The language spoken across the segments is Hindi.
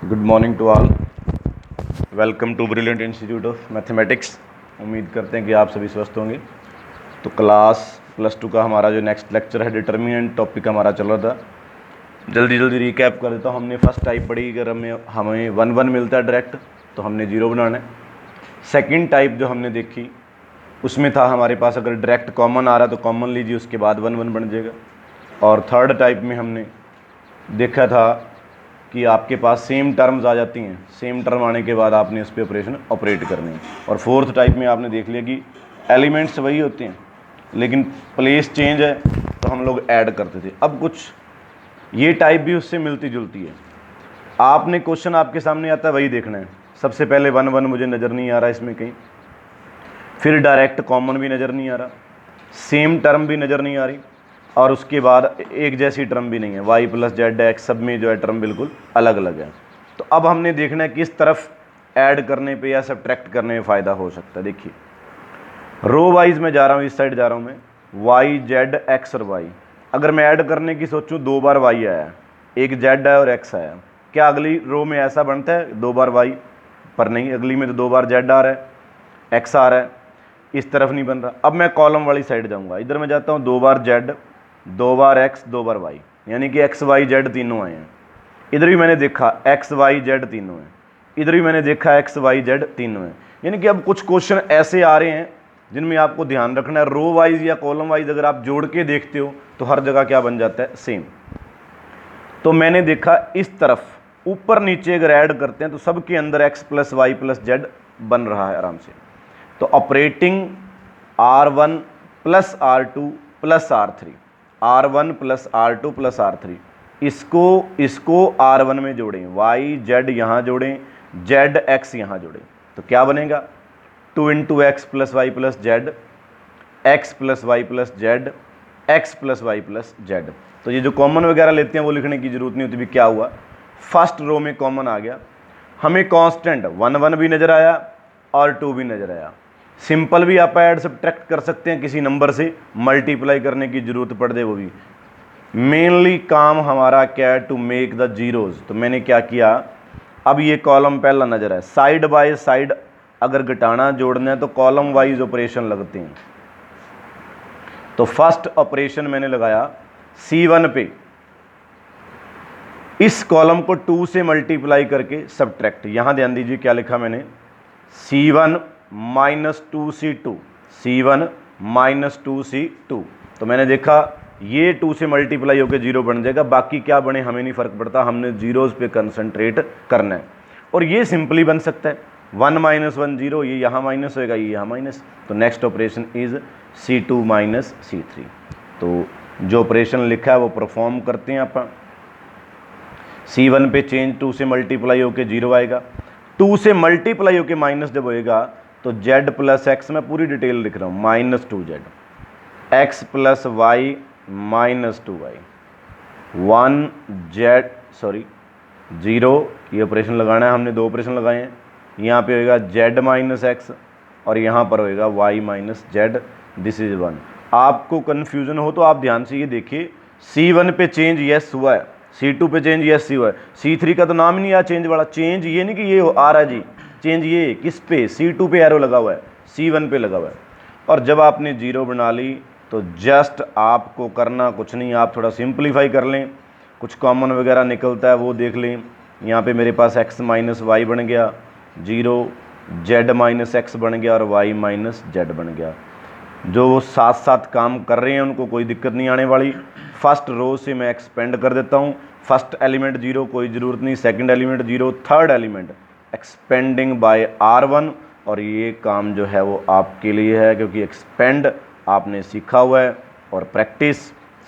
Good morning to all. Welcome to brilliant institute of mathematics. उम्मीद करते हैं कि आप सभी स्वस्थ होंगे। तो क्लास +2 का हमारा जो नेक्स्ट लेक्चर है डिटर्मिनेंट टॉपिक हमारा चल रहा था। जल्दी रिकैप कर देता हूँ। हमने फर्स्ट टाइप पढ़ी, अगर हमें 1 1 मिलता है डायरेक्ट तो हमने 0 बनाना है। सेकंड टाइप जो हमने देखी उसमें था हमारे पास अगर डायरेक्ट कॉमन आ रहा है तो कॉमन लीजिए, उसके बाद 1 1 बन जाएगा। और थर्ड टाइप में हमने देखा था कि आपके पास सेम टर्म्स आ जाती हैं, सेम टर्म आने के बाद आपने उस पर ऑपरेशन ऑपरेट करनी है। और फोर्थ टाइप में आपने देख लिया कि एलिमेंट्स वही होते हैं लेकिन प्लेस चेंज है तो हम लोग ऐड करते थे। अब कुछ ये टाइप भी उससे मिलती जुलती है। आपने क्वेश्चन आपके सामने आता है वही देखना है। सबसे पहले 1 1 मुझे नज़र नहीं आ रहा इसमें कहीं, फिर डायरेक्ट कॉमन भी नज़र नहीं आ रहा, सेम टर्म भी नज़र नहीं आ रही, और उसके बाद एक जैसी टर्म भी नहीं है। y + z x सब में जो है टर्म बिल्कुल अलग अलग है। तो अब हमने देखना है किस तरफ ऐड करने पे या सब्ट्रैक्ट करने में फ़ायदा हो सकता है। देखिए रो वाइज में जा रहा हूँ, इस साइड जा रहा हूँ मैं, y z x और y। अगर मैं ऐड करने की सोचूं 2 बार y आया, एक z है और x आया, क्या अगली रो में ऐसा बनता है 2 बार y? पर नहीं, अगली में तो 2 बार z आ रहा है, x आ रहा है, इस तरफ नहीं बन रहा। अब मैं कॉलम वाली साइड जाऊँगा, इधर मैं जाता हूँ 2 बार z 2 बार x 2 बार y, यानी कि x y z तीनों आए हैं। इधर भी मैंने देखा x y z तीनों हैं, इधर भी मैंने देखा x y z तीनों हैं। यानी कि अब कुछ क्वेश्चन ऐसे आ रहे हैं जिनमें आपको ध्यान रखना है, रो वाइज या कॉलम वाइज अगर आप जोड़ के देखते हो तो हर जगह क्या बन जाता है, सेम। तो मैंने देखा इस तरफ ऊपर नीचे अगर ऐड करते हैं तो सबके अंदर x + y + z बन रहा है आराम से। तो operating r1 + r2 + r3, r1 + r2 + r3, इसको r1 में जोड़ें, y z यहाँ जोड़ें, z x यहाँ जोड़ें, तो क्या बनेगा 2 × x + y + z, x + y + z, x + y + z। तो ये जो कॉमन वगैरह लेते हैं वो लिखने की जरूरत नहीं होती। भी क्या हुआ, फर्स्ट रो में कॉमन आ गया, हमें कांस्टेंट 1 1 भी नजर आया और 2 भी नजर आया। सिंपल भी आप ऐड सब्ट्रैक्ट कर सकते हैं, किसी नंबर से मल्टीप्लाई करने की जरूरत पड़ जाए वो भी। मेनली काम हमारा क्या है, टू मेक द जीरोज। तो मैंने क्या किया, अब ये कॉलम पहला नजर है, साइड बाय साइड अगर घटाना जोड़ना है तो कॉलम वाइज ऑपरेशन लगते हैं। तो फर्स्ट ऑपरेशन मैंने लगाया C1 पे, इस कॉलम को 2 से मल्टीप्लाई करके सब्ट्रैक्ट। यहां ध्यान दीजिए क्या लिखा मैंने, C1 - 2C2, C1 - 2C2। तो मैंने देखा ये 2 से मल्टीप्लाई होकर 0 बन जाएगा, बाकी क्या बने हमें नहीं फर्क पड़ता, हमने जीरोज पे कंसंट्रेट करना है। और ये सिंपली बन सकता है 1 - 1 0, ये यहाँ माइनस होएगा, ये यहाँ माइनस। तो next operation is C2 - C3। तो जो ऑपरेशन लिखा है वो परफॉर्म करते हैं अपन। C1 पे चेंज 2 से मल्टीप्लाई होकर 0 आएगा, 2 से मल्टीप्लाई होकर माइनस जब होएगा तो z + x, मैं पूरी डिटेल लिख रहा हूँ, -2z, x + y - 2y, 0, ये ऑपरेशन लगाना है, हमने 2 ऑपरेशन लगाए हैं। यहाँ पे होएगा z - x और यहाँ पर होएगा y - z, दिस इज 1। आपको कन्फ्यूजन हो तो आप ध्यान से ये देखिए, C1 पे चेंज यस हुआ है, C2 पे चेंज यस हुआ है, C3 का तो नाम ही नहीं आया चेंज वाला। चेंज ये नहीं कि ये आ रहा है जी, चेंज ये किस पे, C2 पे एरो लगा हुआ है, C1 पे लगा हुआ है। और जब आपने 0 बना ली तो जस्ट आपको करना कुछ नहीं, आप थोड़ा सिंप्लीफाई कर लें, कुछ कॉमन वगैरह निकलता है वो देख लें। यहाँ पे मेरे पास x - y बन गया 0, z - x बन गया और y - z बन गया। जो साथ साथ काम कर रहे हैं उनको कोई दिक्कत नहीं आने वाली। फर्स्ट रो से मैं एक्सपेंड कर देता हूँ, फर्स्ट एलिमेंट 0 कोई ज़रूरत नहीं, second element 0, third element expanding by r1। और ये काम जो है वो आपके लिए है क्योंकि एक्सपेंड आपने सीखा हुआ है और प्रैक्टिस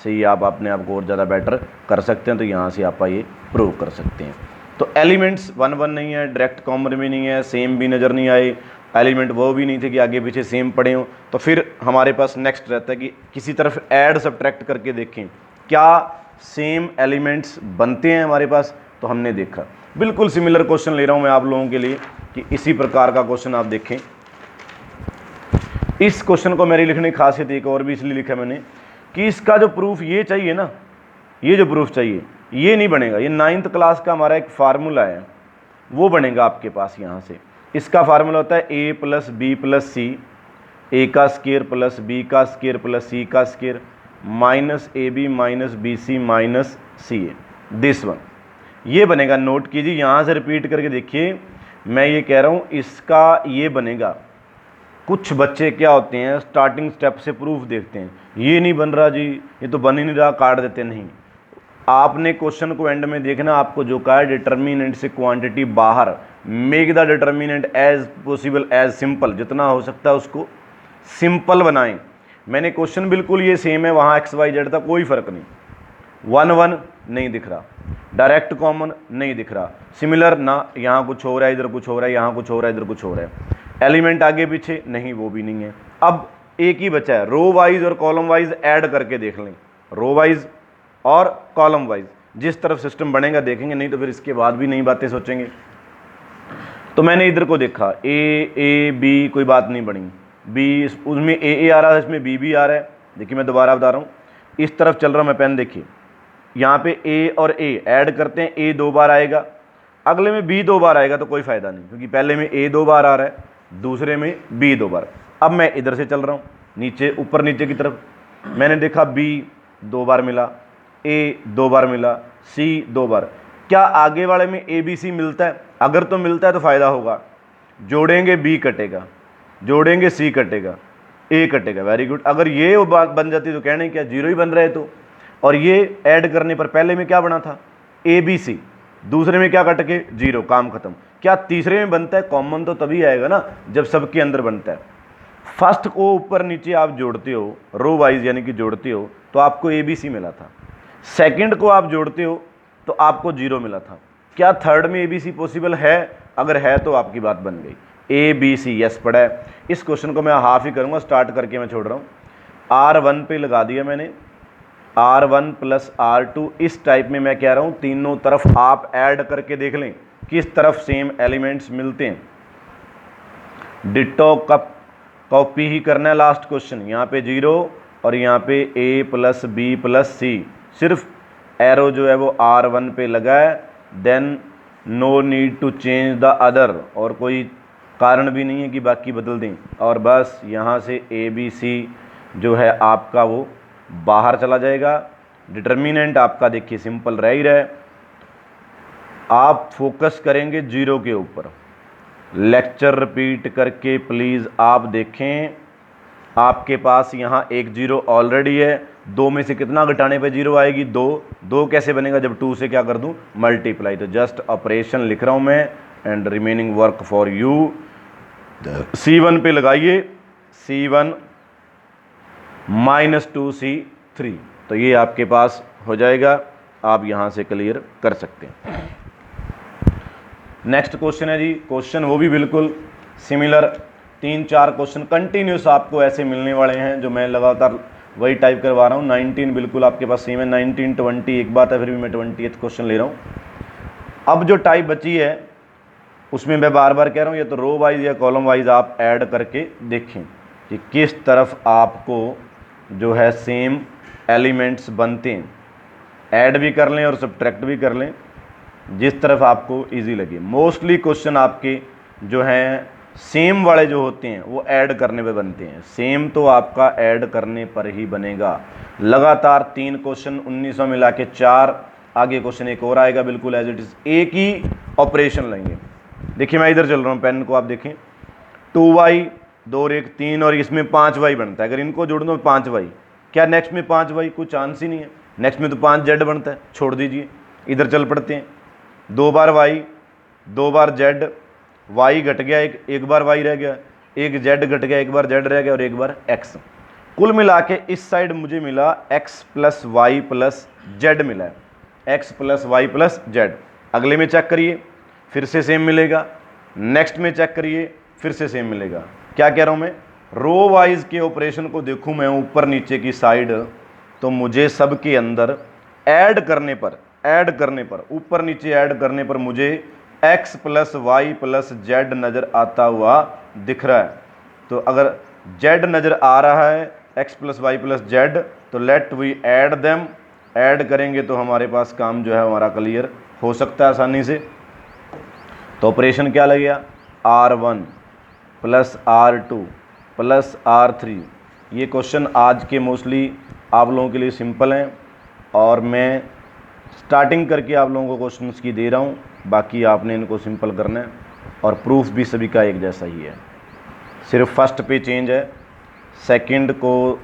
से ही आप अपने आप को और ज़्यादा बेटर कर सकते हैं। तो यहाँ से आप ये प्रूव कर सकते हैं। तो एलिमेंट्स 1 1 नहीं है, डायरेक्ट कॉमन भी नहीं है, सेम भी नज़र नहीं आए, एलिमेंट वो भी नहीं थे कि आगे पीछे सेम पड़े हों। तो फिर हमारे पास नेक्स्ट रहता है कि किसी तरफ ऐड सब्ट्रैक्ट करके देखें क्या सेम एलिमेंट्स बनते हैं हमारे पास। तो हमने देखा बिल्कुल सिमिलर क्वेश्चन ले रहा हूं मैं आप लोगों के लिए कि इसी प्रकार का क्वेश्चन आप देखें। इस क्वेश्चन को मेरी लिखने की खासियत एक और भी इसलिए लिखा मैंने कि इसका जो प्रूफ ये चाहिए ना, ये जो प्रूफ चाहिए ये नहीं बनेगा। ये 9th क्लास का हमारा एक फार्मूला है, वो बनेगा आपके पास यहाँ से। इसका फार्मूला होता है A plus B plus C, A का स्केयर प्लस बी का स्केयर प्लस सी का square minus A B minus B C minus C A, this one. ये बनेगा, नोट कीजिए, यहाँ से रिपीट करके देखिए। मैं ये कह रहा हूँ इसका ये बनेगा। कुछ बच्चे क्या होते हैं, स्टार्टिंग स्टेप से प्रूफ देखते हैं, ये नहीं बन रहा जी, ये तो बन ही नहीं रहा, काट देते। नहीं, आपने क्वेश्चन को एंड में देखना। आपको जो कहा है डिटर्मिनेंट से क्वांटिटी बाहर, make the determinant as possible as simple, जितना हो सकता है उसको सिंपल बनाएं। मैंने क्वेश्चन बिल्कुल ये सेम है, वहाँ एक्स वाई जेड था, कोई फर्क नहीं। 1 1 नहीं दिख रहा, डायरेक्ट कॉमन नहीं दिख रहा, सिमिलर ना, यहाँ कुछ हो रहा है इधर कुछ हो रहा है, यहाँ कुछ हो रहा है इधर कुछ हो रहा है, एलिमेंट आगे पीछे नहीं, वो भी नहीं है। अब एक ही बचा है, रो वाइज और कॉलम वाइज ऐड करके देख लें, रो वाइज और कॉलम वाइज, जिस तरफ सिस्टम बनेगा देखेंगे, नहीं तो फिर इसके बाद भी नई बातें सोचेंगे। तो मैंने इधर को देखा, ए बी, कोई बात नहीं बनी, बी उसमें ए आ रहा है, इसमें बी आ रहा है। देखिए मैं दोबारा बता रहा हूँ, इस तरफ चल रहा हूँ मैं, पेन देखिए, यहाँ पे ए और ए ऐड करते हैं, ए 2 बार आएगा, अगले में बी 2 बार आएगा, तो कोई फायदा नहीं, क्योंकि पहले में ए 2 बार आ रहा है, दूसरे में बी 2 बार। अब मैं इधर से चल रहा हूँ नीचे, ऊपर नीचे की तरफ, मैंने देखा बी 2 बार मिला, ए 2 बार मिला, सी 2 बार। क्या आगे वाले में ए बी सी मिलता है? अगर तो मिलता है तो फायदा होगा, जोड़ेंगे बी कटेगा, जोड़ेंगे सी कटेगा, ए कटेगा, वेरी गुड। अगर ये बात बन जाती तो कहने क्या, जीरो ही बन रहे तो। और ये ऐड करने पर पहले में क्या बना था, ए बी सी, दूसरे में क्या कट के, जीरो, काम खत्म। क्या तीसरे में बनता है? कॉमन तो तभी आएगा ना जब सबके अंदर बनता है। फर्स्ट को ऊपर नीचे आप जोड़ते हो, रो वाइज यानी कि जोड़ते हो, तो आपको ए बी सी मिला था। सेकंड को आप जोड़ते हो तो आपको जीरो मिला था। क्या थर्ड में ए बी सी पॉसिबल है? अगर है तो आपकी बात बन गई, ए बी सी यस पड़ा है। इस क्वेश्चन को मैं हाफ ही करूंगा, स्टार्ट करके मैं छोड़ रहा हूँ। R1 पे लगा दिया मैंने, R1 प्लस R2, इस टाइप में मैं कह रहा हूँ तीनों तरफ आप ऐड करके देख लें किस तरफ सेम एलिमेंट्स मिलते हैं। डिटो कप कॉपी ही करना है लास्ट क्वेश्चन, यहाँ पे जीरो और यहाँ पे A plus B plus C, सिर्फ एरो जो है वो R1 पे लगा है, then no need to change the other, और कोई कारण भी नहीं है कि बाकी बदल दें, और बस यहाँ से ए बी सी जो है आपका वो बाहर चला जाएगा। डिटर्मिनेंट आपका देखिए सिंपल रह ही रहा है। आप फोकस करेंगे जीरो के ऊपर। लेक्चर रिपीट करके प्लीज़ आप देखें, आपके पास यहाँ एक जीरो ऑलरेडी है, 2 में से कितना घटाने पे जीरो आएगी, 2। 2 कैसे बनेगा? जब 2 से क्या कर दूँ, मल्टीप्लाई। तो जस्ट ऑपरेशन लिख रहा हूँ मैं, and remaining work for you. C1 पे लगाइए, C1 माइनस 2C3, तो ये आपके पास हो जाएगा, आप यहाँ से क्लियर कर सकते हैं। नेक्स्ट क्वेश्चन है जी, क्वेश्चन वो भी बिल्कुल सिमिलर, 3-4 क्वेश्चन कंटिन्यूस आपको ऐसे मिलने वाले हैं, जो मैं लगातार वही टाइप करवा रहा हूँ। 19 बिल्कुल आपके पास सेम है, 19 20 एक बात है, फिर भी मैं 20th क्वेश्चन ले रहा हूँ। अब जो टाइप बची है उसमें मैं बार बार कह रहा हूँ, ये तो रो वाइज या कॉलम वाइज आप ऐड करके देखें कि किस तरफ आपको जो है सेम एलिमेंट्स बनते हैं। ऐड भी कर लें और सब्ट्रैक्ट भी कर लें, जिस तरफ आपको इजी लगे। मोस्टली क्वेश्चन आपके जो हैं सेम वाले जो होते हैं वो ऐड करने पे बनते हैं। सेम तो आपका ऐड करने पर ही बनेगा। लगातार 3 क्वेश्चन 1900 मिला के 4, आगे क्वेश्चन एक और आएगा बिल्कुल एज इट इज़, एक ही ऑपरेशन लेंगे। देखिए मैं इधर चल रहा हूँ, पेन को आप देखें, 2y 2 और 1 3, और इसमें 5y बनता है। अगर इनको जोड़ दो 5y, क्या नेक्स्ट में 5y? कुछ चांस ही नहीं है। नेक्स्ट में तो 5z बनता है, छोड़ दीजिए, इधर चल पड़ते हैं। 2 बार y, 2 बार z, y घट गया, एक बार y रह गया, एक z घट गया, एक बार z रह गया, और एक बार x। कुल मिला के इस साइड मुझे मिला x plus Y plus Z मिला है, x plus Y plus Z. अगले में चेक करिए, फिर से सेम मिलेगा। नेक्स्ट में चेक करिए, फिर से सेम मिलेगा। क्या कह रहा हूँ मैं? रो वाइज के ऑपरेशन को देखूँ मैं ऊपर नीचे की साइड, तो मुझे सब के अंदर ऐड करने पर ऊपर नीचे ऐड करने पर मुझे x plus Y plus Z नज़र आता हुआ दिख रहा है। तो अगर z नज़र आ रहा है, x plus Y plus Z, तो let we add them. Add करेंगे तो हमारे पास काम जो है हमारा क्लियर हो सकता है आसानी से। तो ऑपरेशन क्या लगेगा, R1 plus R2 plus R3। ये क्वेश्चन आज के मोस्टली आप लोगों के लिए सिंपल हैं और मैं स्टार्टिंग करके आप लोगों को क्वेश्चंस की दे रहा हूँ, बाकी आपने इनको सिंपल करना है और प्रूफ भी सभी का एक जैसा ही है, सिर्फ फर्स्ट पे चेंज है, सेकंड को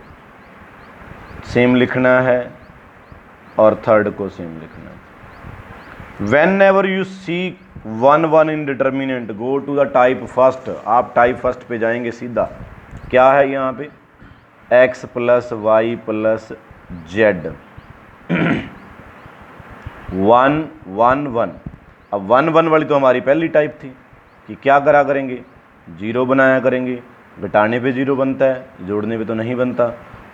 सेम लिखना है और थर्ड को सेम लिखना है। Whenever you see 1 1 in determinant go to the type first. आप टाइप फर्स्ट पे जाएंगे सीधा, क्या है यहाँ पे, x plus Y plus Z 1 1 1। अब 1 1 वाली तो हमारी पहली टाइप थी कि क्या करा करेंगे, जीरो बनाया करेंगे, घटाने पे जीरो बनता है, जोड़ने पे तो नहीं बनता,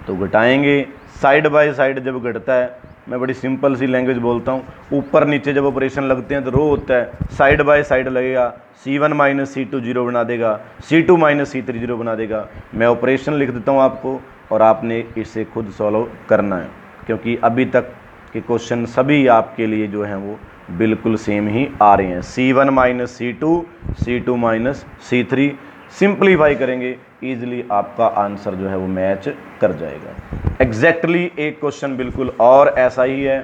तो घटाएंगे। साइड बाय साइड जब घटता है, मैं बड़ी सिंपल सी लैंग्वेज बोलता हूँ, ऊपर नीचे जब ऑपरेशन लगते हैं तो रो होता है, साइड बाय साइड लगेगा, C1 माइनस C2 जीरो बना देगा, C2 माइनस C3 जीरो बना देगा। मैं ऑपरेशन लिख देता हूँ आपको और आपने इसे खुद सॉल्व करना है, क्योंकि अभी तक के क्वेश्चन सभी आपके लिए जो हैं वो बिल्कुल सेम ही आ रहे हैं। C1 minus C2, C2 minus C3 simplify करेंगे, ईजिली आपका आंसर जो है वो मैच कर जाएगा। एग्जैक्टली एक क्वेश्चन बिल्कुल और ऐसा ही है,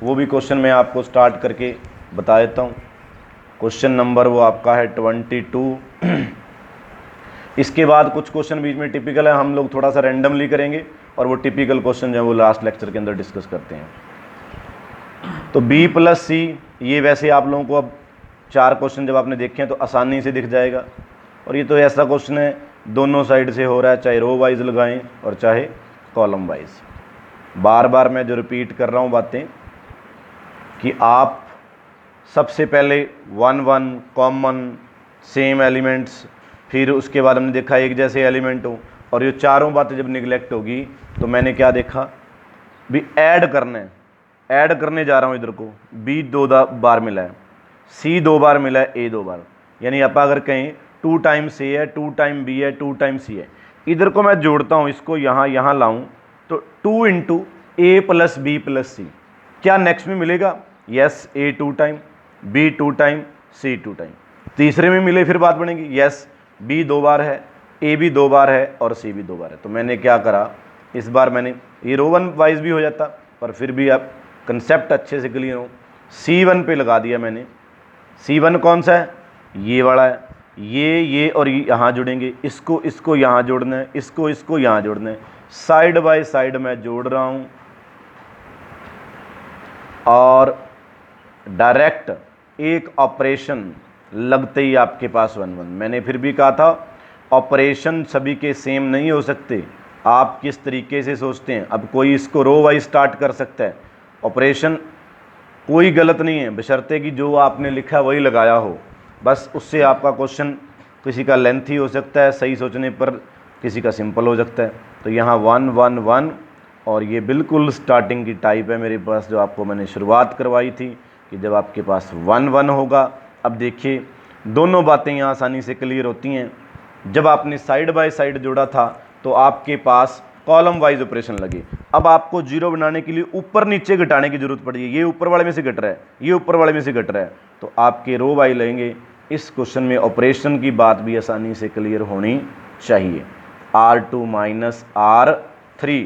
वो भी क्वेश्चन मैं आपको स्टार्ट करके बता देता हूँ। क्वेश्चन नंबर वो आपका है 22। इसके बाद कुछ क्वेश्चन बीच में टिपिकल है, हम लोग थोड़ा सा रैंडमली करेंगे और वो टिपिकल क्वेश्चन जो है वो लास्ट लेक्चर के अंदर डिस्कस करते हैं। तो B प्लस C, ये वैसे आप लोगों को अब 4 क्वेश्चन जब आपने देखे हैं तो आसानी से दिख जाएगा, और ये तो ऐसा क्वेश्चन है दोनों साइड से हो रहा है, चाहे रो वाइज लगाएं और चाहे कॉलम वाइज। बार बार मैं जो रिपीट कर रहा हूँ बातें कि आप सबसे पहले 1 1 कॉमन सेम एलिमेंट्स, फिर उसके बाद हमने देखा एक जैसे एलिमेंट हो, और ये चारों बातें जब निगलेक्ट होगी तो मैंने क्या देखा भी ऐड करना है, ऐड करने जा रहा हूँ। इधर को B 2 बार मिला है, C 2 बार मिला है, A 2 बार, यानी आप अगर कहें 2 टाइम्स A है, 2 टाइम B है, 2 टाइम्स C है, इधर को मैं जोड़ता हूँ, इसको यहाँ लाऊं तो 2 into A plus B plus C, क्या नेक्स्ट में मिलेगा, yes A 2 time, B 2 time, C 2 time. तीसरे में मिले फिर बात बनेगी, यस B 2 बार है, A भी 2 बार है और C भी 2 बार है। तो मैंने क्या करा, इस बार मैंने ये रो वन वाइज भी हो जाता, पर फिर भी आप कंसेप्ट अच्छे से क्लियर हो, C1 पे लगा दिया मैंने। C1 कौन सा है, ये वाला है, ये और ये यहाँ जुड़ेंगे, इसको यहाँ जोड़ना है, इसको यहाँ जोड़ना है, साइड बाय साइड मैं जोड़ रहा हूँ और डायरेक्ट एक ऑपरेशन लगते ही आपके पास 1 1। मैंने फिर भी कहा था ऑपरेशन सभी के सेम नहीं हो सकते, आप किस तरीके से सोचते हैं। अब कोई इसको रो वाइज स्टार्ट कर सकता है, ऑपरेशन कोई गलत नहीं है, बशर्ते कि जो आपने लिखा वही लगाया हो, बस उससे आपका क्वेश्चन किसी का लेंथी हो सकता है सही सोचने पर, किसी का सिंपल हो सकता है। तो यहाँ 1 1 1 और ये बिल्कुल स्टार्टिंग की टाइप है मेरे पास, जो आपको मैंने शुरुआत करवाई थी कि जब आपके पास 1 1 होगा। अब देखिए दोनों बातें यहाँ आसानी से क्लियर होती हैं। जब आपने साइड बाय साइड जोड़ा था तो आपके पास कॉलम वाइज ऑपरेशन लगे, अब आपको जीरो बनाने के लिए ऊपर नीचे घटाने की जरूरत पड़ी है, ये ऊपर वाले में से घट रहा है, ये ऊपर वाले में से घट रहा है, तो आपके रो वाइज लेंगे। इस क्वेश्चन में ऑपरेशन की बात भी आसानी से क्लियर होनी चाहिए। R2 माइनस R3,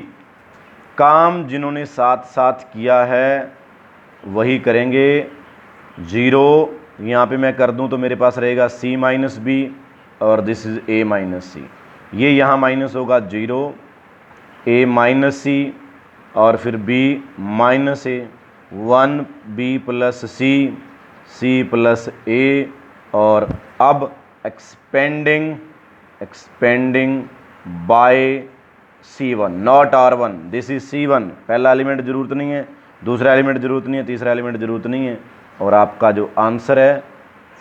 काम जिन्होंने साथ साथ किया है वही करेंगे। जीरो यहाँ पे मैं कर दूं तो मेरे पास रहेगा C माइनस बी और दिस इज A माइनस सी, ये यहाँ माइनस होगा 0, A माइनस सी और फिर B minus A, 1 B plus C plus A, और अब expanding by C1 not R1, this is C1। पहला एलिमेंट ज़रूरत नहीं है, दूसरा एलिमेंट ज़रूरत नहीं है, तीसरा एलिमेंट ज़रूरत नहीं है, और आपका जो आंसर है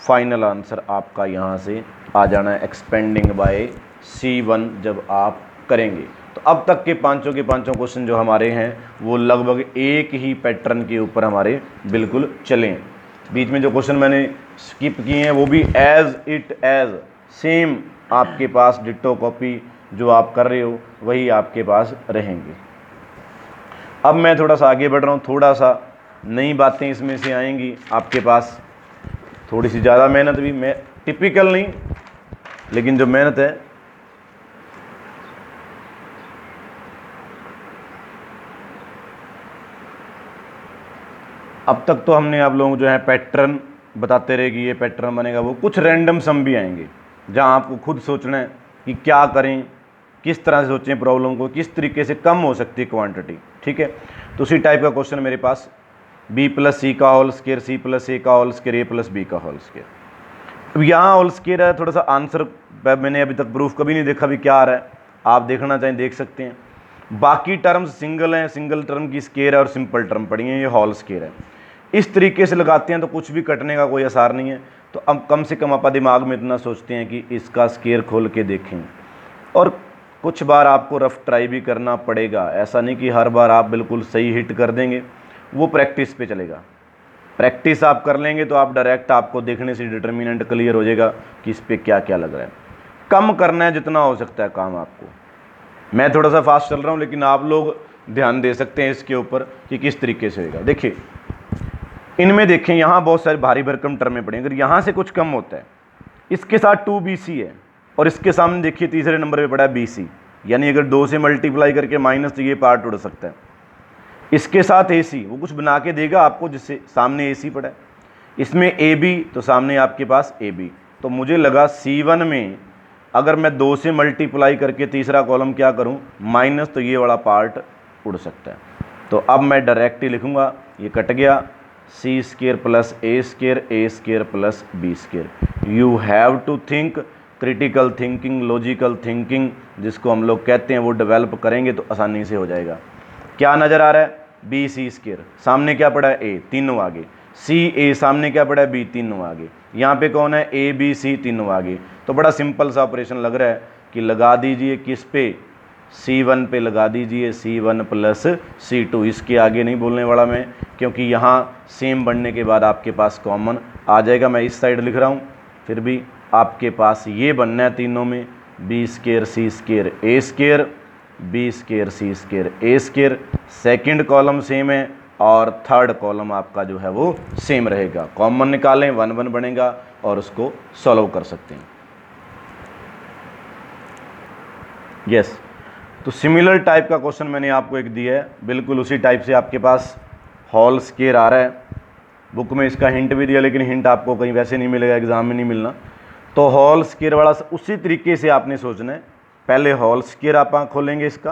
फाइनल आंसर आपका यहाँ से आ जाना है एक्सपेंडिंग बाय C1 जब आप करेंगे। तो अब तक के पांचों क्वेश्चन जो हमारे हैं वो लगभग एक ही पैटर्न के ऊपर हमारे बिल्कुल चले हैं। बीच में जो क्वेश्चन मैंने स्किप किए हैं वो भी एज सेम आपके पास डिट्टो कॉपी जो आप कर रहे हो वही आपके पास रहेंगे। अब मैं थोड़ा सा आगे बढ़ रहा हूँ, थोड़ा सा नई बातें इसमें से आएंगी आपके पास। थोड़ी सी ज़्यादा मेहनत भी, मैं टिपिकल नहीं, लेकिन जो मेहनत है अब तक तो हमने आप लोगों को जो है पैटर्न बताते रहे कि ये पैटर्न बनेगा, वो कुछ रैंडम सम भी आएंगे जहां आपको खुद सोचना है कि क्या करें, किस तरह से सोचें प्रॉब्लम को, किस तरीके से कम हो सकती है क्वांटिटी। ठीक है, तो उसी टाइप का क्वेश्चन मेरे पास b प्लस सी का होल स्केयर, सी प्लस ए का होल स्केयर, ए प्लस बी का होल स्केयर। अब यहाँ होल स्केयर है, थोड़ा सा आंसर मैंने अभी तक प्रूफ कभी नहीं देखा भी क्या आ रहा है, आप देखना चाहें देख सकते हैं। बाकी टर्म्स सिंगल हैं, सिंगल टर्म की स्केयर है और सिंपल टर्म पड़ी है, ये होल स्केयर है। इस तरीके से लगाते हैं तो कुछ भी कटने का कोई आसार नहीं है। तो अब कम से कम आप दिमाग में इतना सोचते हैं कि इसका स्केयर खोल के देखें, और कुछ बार आपको रफ ट्राई भी करना पड़ेगा। ऐसा नहीं कि हर बार आप बिल्कुल सही हिट कर देंगे, वो प्रैक्टिस पे चलेगा। प्रैक्टिस आप कर लेंगे तो आप डायरेक्ट आपको देखने से डिटर्मिनेंट क्लियर हो जाएगा कि इस पर क्या क्या लग रहा है। कम करना है जितना हो सकता है काम आपको। मैं थोड़ा सा फास्ट चल रहा हूँ, लेकिन आप लोग ध्यान दे सकते हैं इसके ऊपर कि किस तरीके से होगा। देखिए इनमें देखें, यहाँ बहुत सारे भारी भरकम टर्में पड़ी। अगर यहाँ से कुछ कम होता है, इसके साथ 2bc है और इसके सामने देखिए तीसरे नंबर पे पड़ा है bc, यानी अगर 2 से मल्टीप्लाई करके माइनस तो ये पार्ट उड़ सकता है। इसके साथ ac, वो कुछ बना के देगा आपको जिससे सामने ac पड़ा है। इसमें ab, तो सामने आपके पास ab। तो मुझे लगा c1 में अगर मैं 2 से मल्टीप्लाई करके तीसरा कॉलम क्या करूं माइनस, तो ये वाला पार्ट उड़ सकता है। तो अब मैं डायरेक्ट ही लिखूंगा, ये कट गया, C square plus A square plus B square. You have to think, critical thinking, logical thinking जिसको हम लोग कहते हैं, वो डेवलप करेंगे तो आसानी से हो जाएगा। क्या नज़र आ रहा है, बी सी स्केयर, सामने क्या पड़ा है ए, तीनों आगे, सी ए, सामने क्या पड़ा है बी, तीनों आगे। यहाँ पे कौन है, ए बी सी, तीनों आगे। तो बड़ा सिंपल सा ऑपरेशन लग रहा है कि लगा दीजिए किस पे, C1 पे लगा दीजिए C1 प्लस C2। इसके आगे नहीं बोलने वाला मैं, क्योंकि यहाँ सेम बनने के बाद आपके पास कॉमन आ जाएगा। मैं इस साइड लिख रहा हूँ, फिर भी आपके पास ये बनना है तीनों में, बी स्केयर सी स्केयर ए स्केयर, बी स्केयर सी स्केयर ए स्केयर। सेकेंड कॉलम सेम है और थर्ड कॉलम आपका जो है वो सेम रहेगा। कॉमन निकालें, 1 1 बनेगा और उसको सॉल्व कर सकते हैं। यस, तो सिमिलर टाइप का क्वेश्चन मैंने आपको एक दिया है, बिल्कुल उसी टाइप से आपके पास होल स्केयर आ रहा है। बुक में इसका हिंट भी दिया, लेकिन हिंट आपको कहीं वैसे नहीं मिलेगा, एग्जाम में नहीं मिलना। तो होल स्केयर वाला उसी तरीके से आपने सोचना है। पहले होल स्केयर आप खोलेंगे इसका,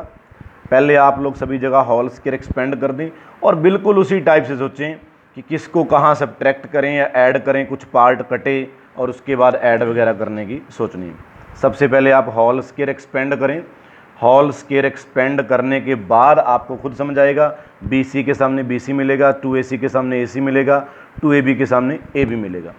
पहले आप लोग सभी जगह होल स्केयर एक्सपेंड कर दें और बिल्कुल उसी टाइप से सोचें कि किसको कहाँ सब्ट्रैक्ट करें या ऐड करें, कुछ पार्ट कटे और उसके बाद ऐड वगैरह करने की सोचनी है। सबसे पहले आप होल स्केयर एक्सपेंड करें। होल स्केयर एक्सपेंड करने के बाद आपको खुद समझ आएगा, BC के सामने BC मिलेगा, 2AC के सामने AC मिलेगा, 2AB के सामने AB मिलेगा।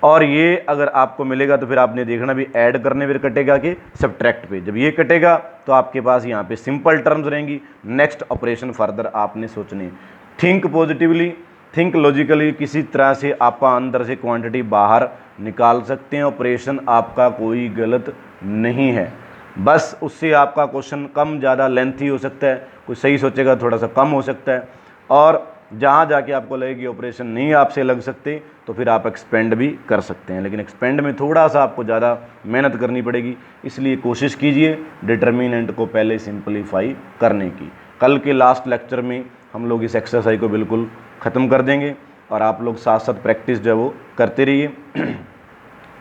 और ये अगर आपको मिलेगा तो फिर आपने देखना भी ऐड करने फिर कटेगा कि सब्ट्रैक्ट पे। जब ये कटेगा तो आपके पास यहाँ पे सिंपल टर्म्स रहेंगी। नेक्स्ट ऑपरेशन फर्दर आपने सोचनी है। थिंक पॉजिटिवली, थिंक लॉजिकली, किसी तरह से आप अंदर से क्वांटिटी बाहर निकाल सकते हैं। ऑपरेशन आपका कोई गलत नहीं है, बस उससे आपका क्वेश्चन कम ज़्यादा लेंथी हो सकता है, कोई सही सोचेगा थोड़ा सा कम हो सकता है। और जहाँ जाके आपको लगे कि ऑपरेशन नहीं आपसे लग सकते तो फिर आप एक्सपेंड भी कर सकते हैं, लेकिन एक्सपेंड में थोड़ा सा आपको ज़्यादा मेहनत करनी पड़ेगी। इसलिए कोशिश कीजिए डिटर्मिनेंट को पहले सिंपलीफाई करने की। कल के लास्ट लेक्चर में हम लोग इस एक्सरसाइज को बिल्कुल ख़त्म कर देंगे और आप लोग साथ साथ प्रैक्टिस जो है वो करते रहिए।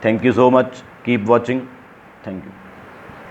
Thank you so much, keep watching, thank you.